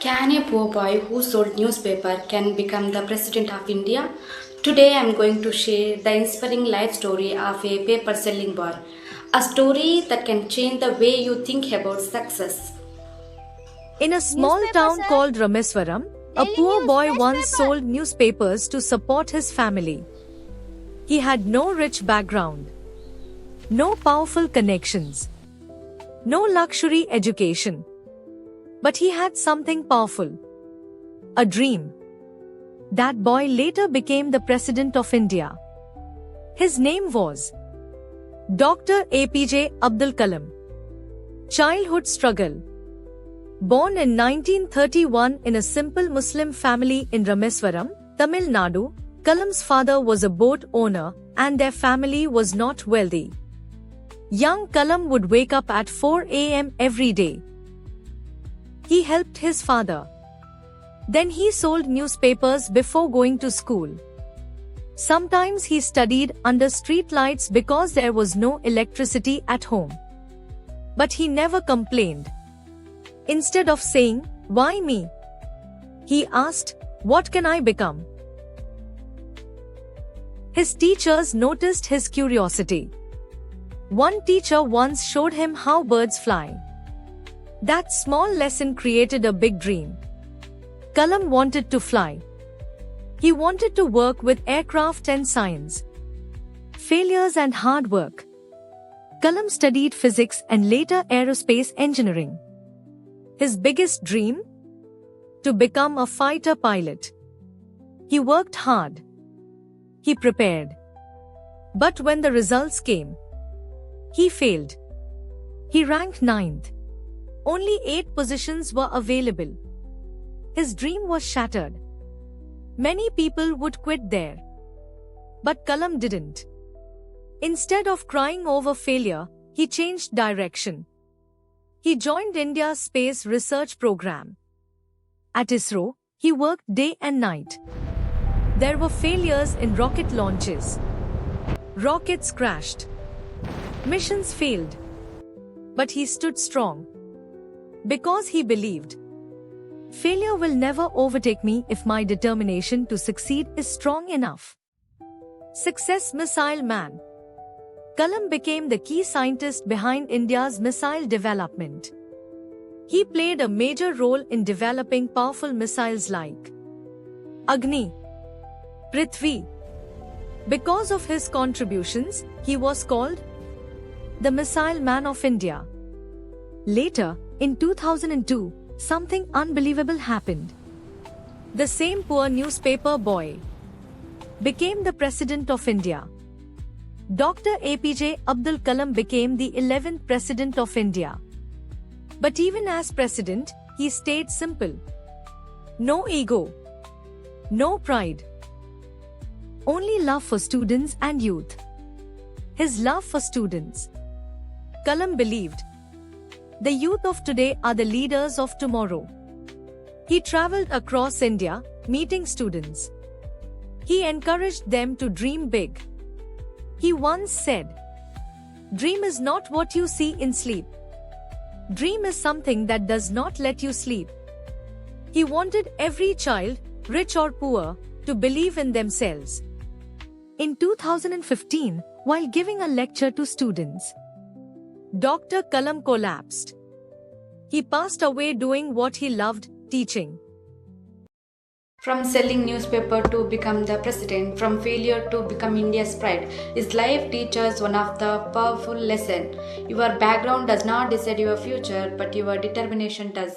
Can a poor boy who sold newspaper can become the president of India? Today I am going to share the inspiring life story of a paper selling boy. A story that can change the way you think about success. In a small town called Rameswaram, a poor boy once sold newspapers to support his family. He had no rich background, no powerful connections, no luxury education. But he had something powerful. A dream. That boy later became the President of India. His name was Dr. APJ Abdul Kalam. Childhood struggle. Born in 1931 in a simple Muslim family in Rameswaram, Tamil Nadu, Kalam's father was a boat owner and their family was not wealthy. Young Kalam would wake up at 4 a.m. every day. He helped his father. Then he sold newspapers before going to school. Sometimes he studied under street lights because there was no electricity at home. But he never complained. Instead of saying, "Why me?" he asked, "What can I become?" His teachers noticed his curiosity. One teacher once showed him how birds fly. That small lesson created a big dream. Kalam wanted to fly. He wanted to work with aircraft and science. Failures and hard work. Kalam studied physics and later aerospace engineering. His biggest dream? To become a fighter pilot. He worked hard. He prepared. But when the results came, he failed. He ranked 9th. Only 8 positions were available. His dream was shattered. Many people would quit there. But Kalam didn't. Instead of crying over failure, he changed direction. He joined India's space research program. At ISRO, he worked day and night. There were failures in rocket launches. Rockets crashed. Missions failed. But he stood strong. Because he believed, failure will never overtake me if my determination to succeed is strong enough. Success Missile Man. Kalam became the key scientist behind India's missile development. He played a major role in developing powerful missiles like Agni, Prithvi. Because of his contributions, he was called the Missile Man of India. Later, in 2002, something unbelievable happened. The same poor newspaper boy became the President of India. Dr. APJ Abdul Kalam became the 11th President of India. But even as President, he stayed simple. No ego. No pride. Only love for students and youth. His love for students. Kalam believed, the youth of today are the leaders of tomorrow. He traveled across India, meeting students. He encouraged them to dream big. He once said, "Dream is not what you see in sleep. Dream is something that does not let you sleep." He wanted every child, rich or poor, to believe in themselves. In 2015, while giving a lecture to students, Dr. Kalam collapsed. He passed away doing what he loved, teaching. From selling newspaper to become the president, from failure to become India's pride, his life teaches one of the powerful lesson. Your background does not decide your future, but your determination does.